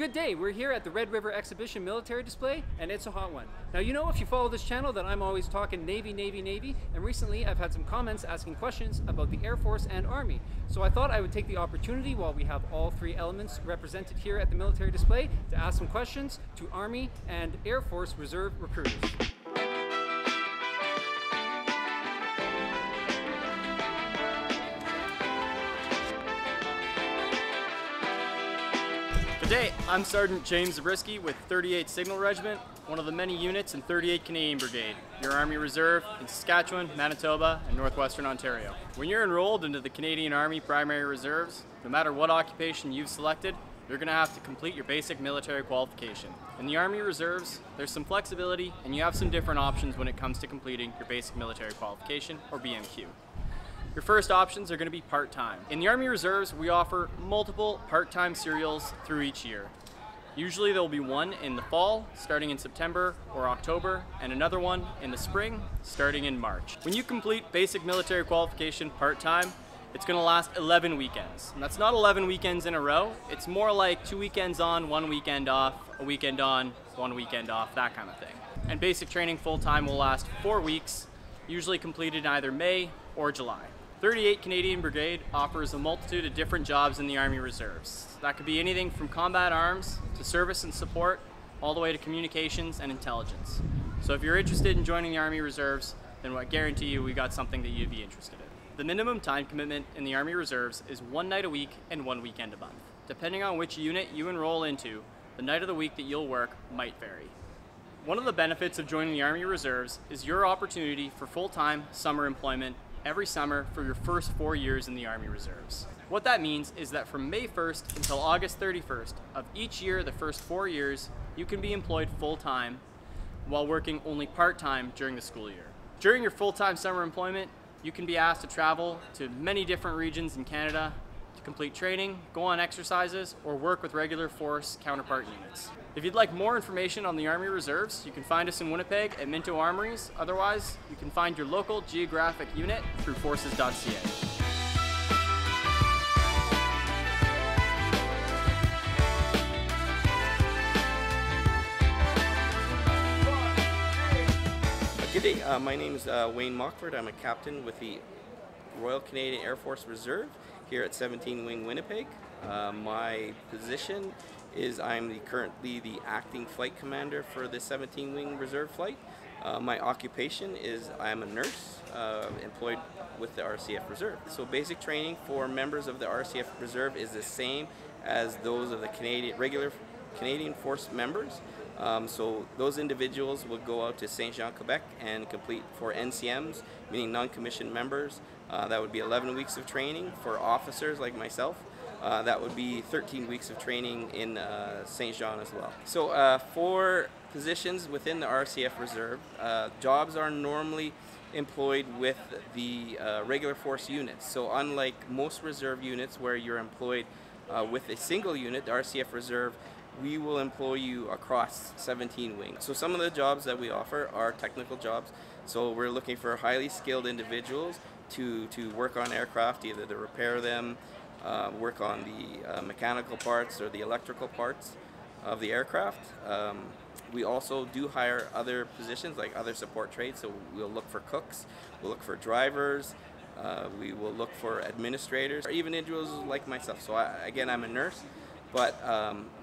Good day, we're here at the Red River Exhibition military display, and it's a hot one. Now you know if you follow this channel that I'm always talking Navy, Navy, Navy, and recently I've had some comments asking questions about the Air Force and Army. So I thought I would take the opportunity while we have all three elements represented here at the military display to ask some questions to Army and Air Force Reserve recruiters. Today, I'm Sergeant James Zabriskie with 38th Signal Regiment, one of the many units in 38th Canadian Brigade, your Army Reserve in Saskatchewan, Manitoba, and Northwestern Ontario. When you're enrolled into the Canadian Army Primary Reserves, no matter what occupation you've selected, you're going to have to complete your basic military qualification. In the Army Reserves, there's some flexibility and you have some different options when it comes to completing your basic military qualification, or BMQ. Your first options are going to be part-time. In the Army Reserves, we offer multiple part-time serials through each year. Usually there will be one in the fall, starting in September or October, and another one in the spring, starting in March. When you complete basic military qualification part-time, it's going to last 11 weekends. And that's not 11 weekends in a row, it's more like 2 weekends on, 1 weekend off, a weekend on, 1 weekend off, that kind of thing. And basic training full-time will last 4 weeks, usually completed in either May or July. 38th Canadian Brigade offers a multitude of different jobs in the Army Reserves. That could be anything from combat arms to service and support, all the way to communications and intelligence. So if you're interested in joining the Army Reserves, then I guarantee you we got something that you'd be interested in. The minimum time commitment in the Army Reserves is 1 night a week and 1 weekend a month. Depending on which unit you enroll into, the night of the week that you'll work might vary. One of the benefits of joining the Army Reserves is your opportunity for full-time summer employment every summer for your first 4 years in the Army Reserves. What that means is that from May 1st until August 31st of each year, the first 4 years, you can be employed full-time while working only part-time during the school year. During your full-time summer employment, you can be asked to travel to many different regions in Canada to complete training, go on exercises, or work with regular force counterpart units. If you'd like more information on the Army Reserves, you can find us in Winnipeg at Minto Armories. Otherwise, you can find your local geographic unit through forces.ca. Good day, my name is Wayne Mockford. I'm a captain with the Royal Canadian Air Force Reserve here at 17 Wing Winnipeg. My position is I'm currently the acting flight commander for the 17 Wing Reserve flight. My occupation is I'm a nurse employed with the RCF Reserve. So basic training for members of the RCF Reserve is the same as those of the regular Canadian Force members. So those individuals will go out to Saint Jean, Quebec and complete for NCMs, meaning non-commissioned members. That would be 11 weeks of training. For officers like myself, that would be 13 weeks of training in Saint Jean as well. So for positions within the RCF Reserve, jobs are normally employed with the regular force units. So unlike most reserve units where you're employed with a single unit, the RCF Reserve, we will employ you across 17 wings. So some of the jobs that we offer are technical jobs. So we're looking for highly skilled individuals to work on aircraft, either to repair them, work on the mechanical parts or the electrical parts of the aircraft. We also do hire other positions like other support trades, so we'll look for cooks, we'll look for drivers, we will look for administrators, or even individuals like myself. So again, I'm a nurse, but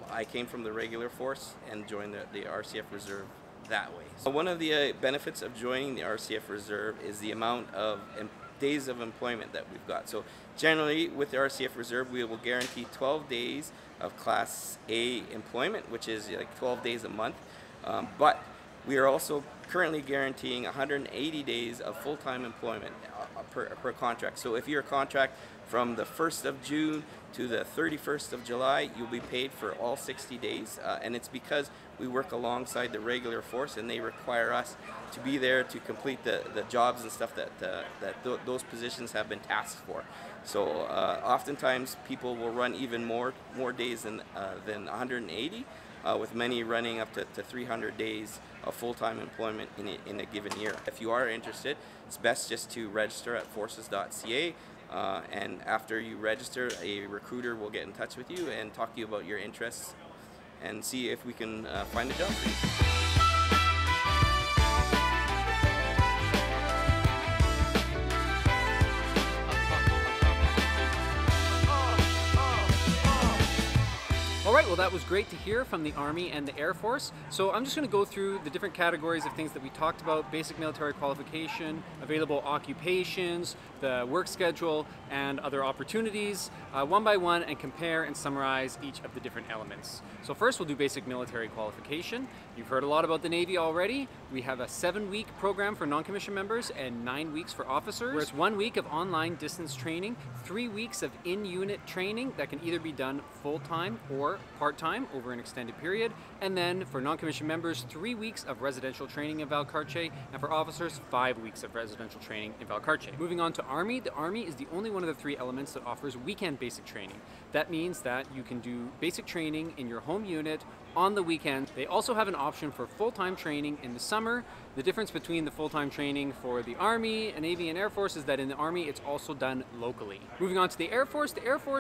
I came from the regular force and joined the RCF Reserve that way. So one of the benefits of joining the RCF Reserve is the amount of days of employment that we've got. So generally with the RCF Reserve, we will guarantee 12 days of Class A employment, which is like 12 days a month. But we are also currently guaranteeing 180 days of full-time employment per contract. So if you're a contract from the 1st of June to the 31st of July, you'll be paid for all 60 days. And it's because we work alongside the regular force and they require us to be there to complete the jobs and stuff that those positions have been tasked for. So oftentimes people will run even more days than 180, with many running up to 300 days of full-time employment in a given year. If you are interested, it's best just to register at forces.ca. And after you register, a recruiter will get in touch with you and talk to you about your interests and see if we can find a job for you. All right, well, that was great to hear from the Army and the Air Force. So I'm just going to go through the different categories of things that we talked about: basic military qualification, available occupations, the work schedule, and other opportunities, one by one, and compare and summarize each of the different elements. So first, we'll do basic military qualification. You've heard a lot about the Navy already. We have a 7-week program for non-commissioned members and 9 weeks for officers, where it's 1 week of online distance training, 3 weeks of in-unit training that can either be done full-time or part-time over an extended period, and then for non-commissioned members, 3 weeks of residential training in Valcartier, and for officers, 5 weeks of residential training in Valcartier. Moving on to Army, the Army is the only one of the 3 elements that offers weekend basic training. That means that you can do basic training in your home unit on the weekend. They also have an option for full-time training in the summer. The difference between the full-time training for the Army, Navy, and Air Force is that in the Army, it's also done locally. Moving on to the Air Force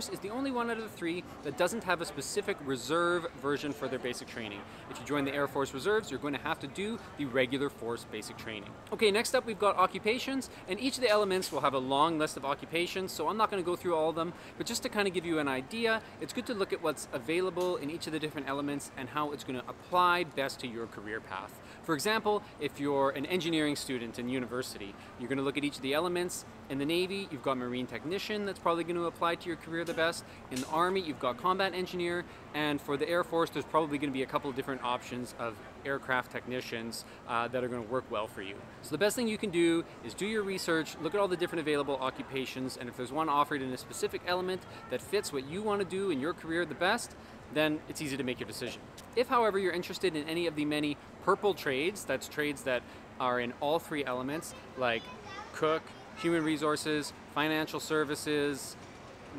is the only one out of the 3 that doesn't have a specific reserve version for their basic training. If you join the Air Force Reserves, you're going to have to do the regular force basic training. Okay, next up we've got occupations, and each of the elements will have a long list of occupations, so I'm not going to go through all of them, but just to kind of give you an idea, it's good to look at what's available in each of the different elements and how it's going to apply best to your career path. For example, if you're an engineering student in university, you're going to look at each of the elements. In the Navy, you've got marine technician that's probably going to apply to your career the best. In the Army, you've got combat engineer, and for the Air Force, there's probably going to be a couple of different options of aircraft technicians that are going to work well for you. So the best thing you can do is do your research, look at all the different available occupations, and if there's one offered in a specific element that fits what you want to do in your career the best, then it's easy to make your decision. If, however, you're interested in any of the many purple trades, that's trades that are in all 3 elements, like cook, human resources, financial services,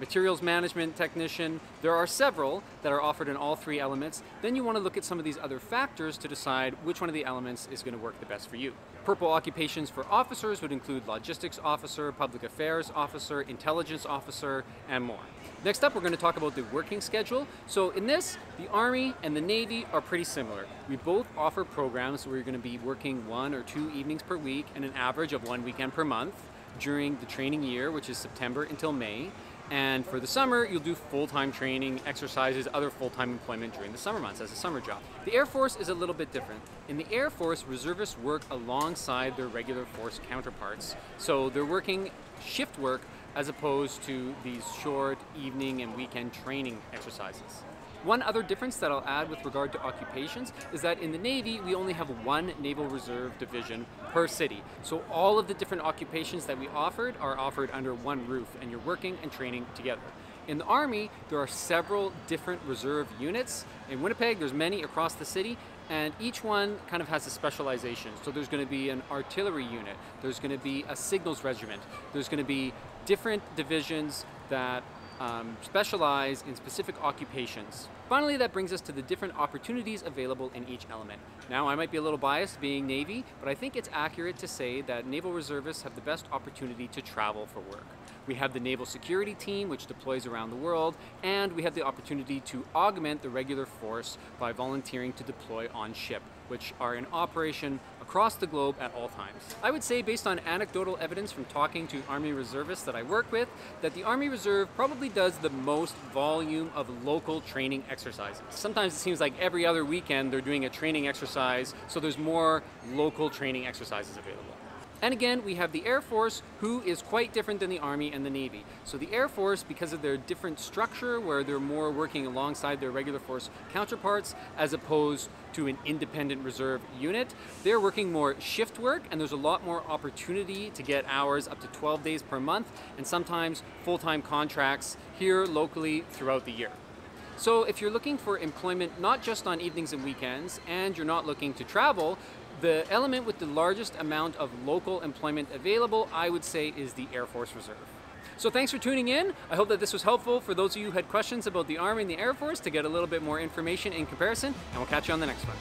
materials management technician, there are several that are offered in all 3 elements, then you want to look at some of these other factors to decide which one of the elements is going to work the best for you. Purple occupations for officers would include logistics officer, public affairs officer, intelligence officer, and more. Next up, we're going to talk about the working schedule. So in this, the Army and the Navy are pretty similar. We both offer programs where you're going to be working 1 or 2 evenings per week and an average of 1 weekend per month during the training year, which is September until May. And for the summer, you'll do full-time training, exercises, other full-time employment during the summer months as a summer job. The Air Force is a little bit different. In the Air Force, reservists work alongside their regular force counterparts. So they're working shift work as opposed to these short evening and weekend training exercises. One other difference that I'll add with regard to occupations is that in the Navy, we only have 1 Naval Reserve division per city. So all of the different occupations that we offered are offered under one roof, and you're working and training together. In the Army, there are several different reserve units. In Winnipeg, there's many across the city, and each one kind of has a specialization. So there's going to be an artillery unit, there's going to be a signals regiment, there's going to be different divisions that specialize in specific occupations. Finally, that brings us to the different opportunities available in each element. Now, I might be a little biased being Navy, but I think it's accurate to say that Naval Reservists have the best opportunity to travel for work. We have the Naval Security Team, which deploys around the world, and we have the opportunity to augment the regular force by volunteering to deploy on ship, which are in operation across the globe at all times. I would say, based on anecdotal evidence from talking to Army Reservists that I work with, that the Army Reserve probably does the most volume of local training exercises. Sometimes it seems like every other weekend they're doing a training exercise, so there's more local training exercises available. And again, we have the Air Force, who is quite different than the Army and the Navy. So the Air Force, because of their different structure, where they're more working alongside their regular force counterparts, as opposed to an independent reserve unit, they're working more shift work, and there's a lot more opportunity to get hours up to 12 days per month, and sometimes full-time contracts here locally throughout the year. So if you're looking for employment not just on evenings and weekends, and you're not looking to travel, the element with the largest amount of local employment available, I would say, is the Air Force Reserve. So thanks for tuning in. I hope that this was helpful for those of you who had questions about the Army and the Air Force to get a little bit more information in comparison, and we'll catch you on the next one.